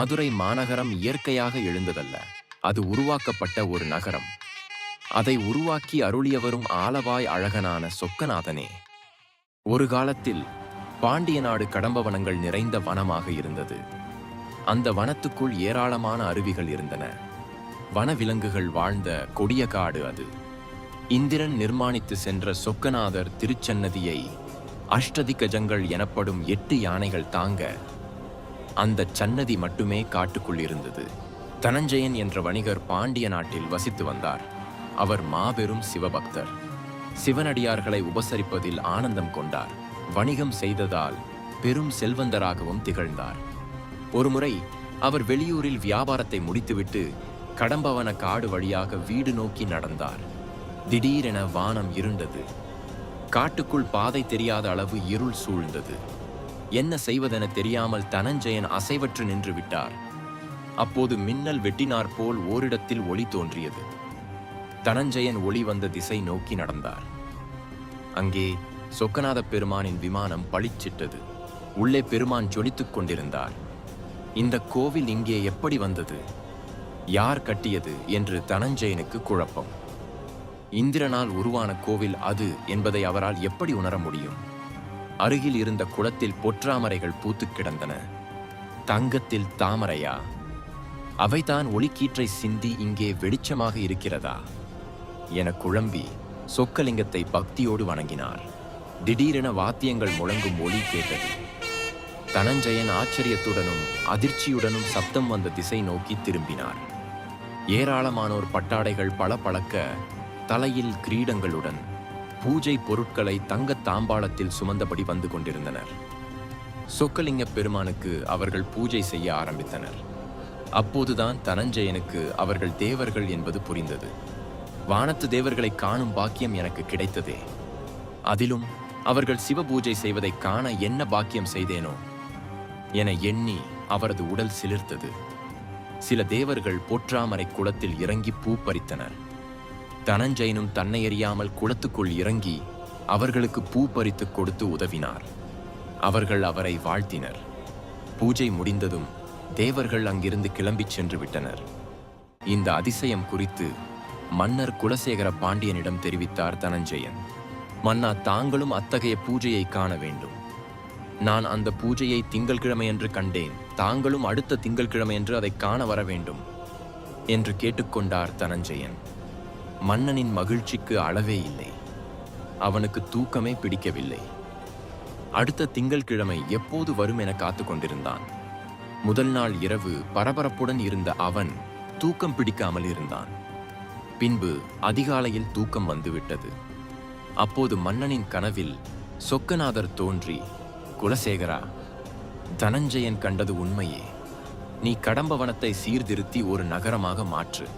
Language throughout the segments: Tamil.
மதுரை மாநகரம் இயற்கையாக எழுந்ததல்ல, அது உருவாக்கப்பட்ட ஒரு நகரம். அதை உருவாக்கி அருளியவரும் ஆலவாய் அழகனான சொக்கநாதனே. ஒரு காலத்தில் பாண்டிய நாடு கடம்பவனங்கள் நிறைந்த வனமாக இருந்தது. அந்த வனத்துக்குள் ஏராளமான அருவிகள் இருந்தன. வனவிலங்குகள் வாழ்ந்த கொடிய காடு அது. இந்திரன் நிர்மாணித்து சென்ற சொக்கநாதர் திருச்சன்னதியை அஷ்டதிகஜங்கள் எனப்படும் 8 யானைகள் தாங்க அந்த சன்னதி மட்டுமே காட்டுக்குள் இருந்தது. தனஞ்சயன் என்ற வணிகர் பாண்டிய நாட்டில் வசித்து வந்தார். அவர் மாபெரும் சிவபக்தர். சிவனடியார்களை உபசரிப்பதில் ஆனந்தம் கொண்டார். வணிகம் செய்ததால் பெரும் செல்வந்தராகவும் திகழ்ந்தார். ஒருமுறை அவர் வெளியூரில் வியாபாரத்தை முடித்துவிட்டு கடம்பவன காடு வழியாக வீடு நோக்கி நடந்தார். திடீரென வானம் இருண்டது. காட்டுக்குள் பாதை தெரியாத அளவு இருள் சூழ்ந்தது. என்ன செய்வதென தெரியாமல் தனஞ்சயன் அசைவற்று நின்று விட்டார். அப்போது மின்னல் வெட்டினார் போல் ஓரிடத்தில் ஒளி தோன்றியது. தனஞ்சயன் ஒளி வந்த திசை நோக்கி நடந்தார். அங்கே சொக்கநாத பெருமானின் விமானம் பளிச்சிட்டது. உள்ளே பெருமான் ஜொலித்துக் கொண்டிருந்தார். இந்த கோவில் இங்கே எப்படி வந்தது? யார் கட்டியது என்று தனஞ்சயனுக்கு குழப்பம். இந்திரனால் உருவான கோவில் அது என்பதை அவரால் எப்படி உணர முடியும்? அருகில் இருந்த குளத்தில் பொற்றாமரைகள் பூத்து கிடந்தன. தங்கத்தில் தாமரையா? அவைதான் ஒளிக்கீற்றை சிந்தி இங்கே வெளிச்சமாக இருக்கிறதா என குழம்பி சொக்கலிங்கத்தை பக்தியோடு வணங்கினார். திடீரென வாத்தியங்கள் முழங்கும் ஒலி கேட்டது. தனஞ்சயன் ஆச்சரியத்துடனும் அதிர்ச்சியுடனும் சப்தம் வந்த திசை நோக்கி திரும்பினார். ஏராளமானோர் பட்டாடைகள் பளபளக்க, தலையில் கிரீடங்களுடன் பூஜை பொருட்களை தங்கத் தாம்பாளத்தில் சுமந்தபடி வந்து கொண்டிருந்தனர். சொக்கலிங்க பெருமானுக்கு அவர்கள் பூஜை செய்ய ஆரம்பித்தனர். அப்போதுதான் தனஞ்சயனுக்கு அவர்கள் தேவர்கள் என்பது புரிந்தது. வானத்து தேவர்களை காணும் பாக்கியம் எனக்கு கிடைத்ததே. அதிலும் அவர்கள் சிவபூஜை செய்வதை காண என்ன பாக்கியம் செய்தேனோ என எண்ணி அவரது உடல் சிலிர்த்தது. சில தேவர்கள் பொற்றாமரை குளத்தில் இறங்கி பூ பறித்தனர். தனஞ்சயனும் தன்னை அறியாமல் குளத்துக்குள் இறங்கி அவர்களுக்கு பூ பறித்து கொடுத்து உதவினார். அவர்கள் அவரை வாழ்த்தினர். பூஜை முடிந்ததும் தேவர்கள் அங்கிருந்து கிளம்பிச் சென்று விட்டனர். இந்த அதிசயம் குறித்து மன்னர் குலசேகர பாண்டியனிடம் தெரிவித்தார் தனஞ்சயன். மன்னா, தாங்களும் அத்தகைய பூஜையை காண வேண்டும். நான் அந்த பூஜையை திங்கள்கிழமையன்று கண்டேன். தாங்களும் அடுத்த திங்கள்கிழமையன்று அதை காண வர வேண்டும் என்று கேட்டுக்கொண்டார் தனஞ்சயன். மன்னனின் மகிழ்ச்சிக்கு அளவே இல்லை. அவனுக்கு தூக்கமே பிடிக்கவில்லை. அடுத்த திங்கள்கிழமை எப்போது வரும் என காத்து கொண்டிருந்தான். முதல் நாள் இரவு பரபரப்புடன் இருந்த அவன் தூக்கம் பிடிக்காமல் இருந்தான். பின்பு அதிகாலையில் தூக்கம் வந்துவிட்டது. அப்போது மன்னனின் கனவில் சொக்கநாதர் தோன்றி, குலசேகரா, தனஞ்சயன் கண்டது உண்மையே. நீ கடம்பவனத்தை சீர்திருத்தி ஒரு நகரமாக மாற்று.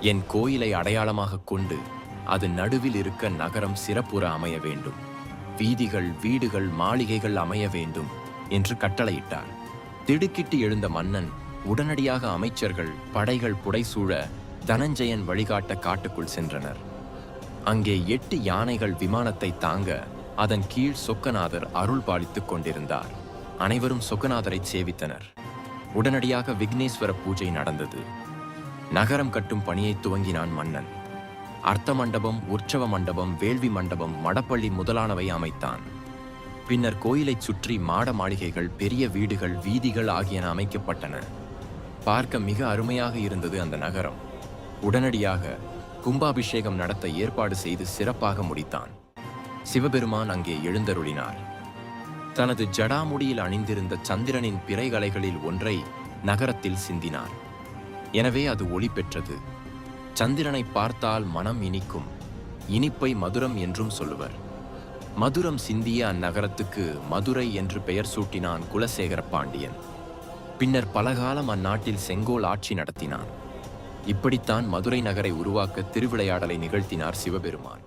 என் கோயிலை அடையாளமாக கொண்டு அது நடுவில் இருக்க நகரம் சிறப்புற அமைய வேண்டும். வீதிகள், வீடுகள், மாளிகைகள் அமைய வேண்டும் என்று கட்டளையிட்டார். திடுக்கிட்டு எழுந்த மன்னன் உடனடியாக அமைச்சர்கள், படைகள் புடைசூழ தனஞ்சயன் வழிகாட்ட காட்டுக்குள் சென்றனர். அங்கே 8 யானைகள் விமானத்தை தாங்க அதன் கீழ் சொக்கநாதர் அருள் பாலித்துக் கொண்டிருந்தார். அனைவரும் சொக்கநாதரை சேவித்தனர். உடனடியாக விக்னேஸ்வர பூஜை நடந்தது. நகரம் கட்டும் பணியை துவங்கினான் மன்னன். அர்த்த மண்டபம், உற்சவ மண்டபம், வேள்வி மண்டபம், மடப்பள்ளி முதலானவை அமைத்தான். பின்னர் கோயிலைச் சுற்றி மாட மாளிகைகள், பெரிய வீடுகள், வீதிகள் ஆகியன அமைக்கப்பட்டன. பார்க்க மிக அருமையாக இருந்தது அந்த நகரம். உடனடியாக கும்பாபிஷேகம் நடத்த ஏற்பாடு செய்து சிறப்பாக முடித்தான். சிவபெருமான் அங்கே எழுந்தருளினார். தனது ஜடாமுடியில் அணிந்திருந்த சந்திரனின் பிறைகலைகளில் ஒன்றை நகரத்தில் சிந்தினார். எனவே அது ஒளி பெற்றது. சந்திரனை பார்த்தால் மனம் இனிக்கும். இனிப்பை மதுரம் என்றும் சொல்லுவர். மதுரம் சிந்திய அந்நகரத்துக்கு மதுரை என்று பெயர் சூட்டினான் குலசேகர பாண்டியன். பின்னர் பலகாலம் அந்நாட்டில் செங்கோல் ஆட்சி நடத்தினான். இப்படித்தான் மதுரை நகரை உருவாக்க திருவிளையாடலை நிகழ்த்தினார் சிவபெருமான்.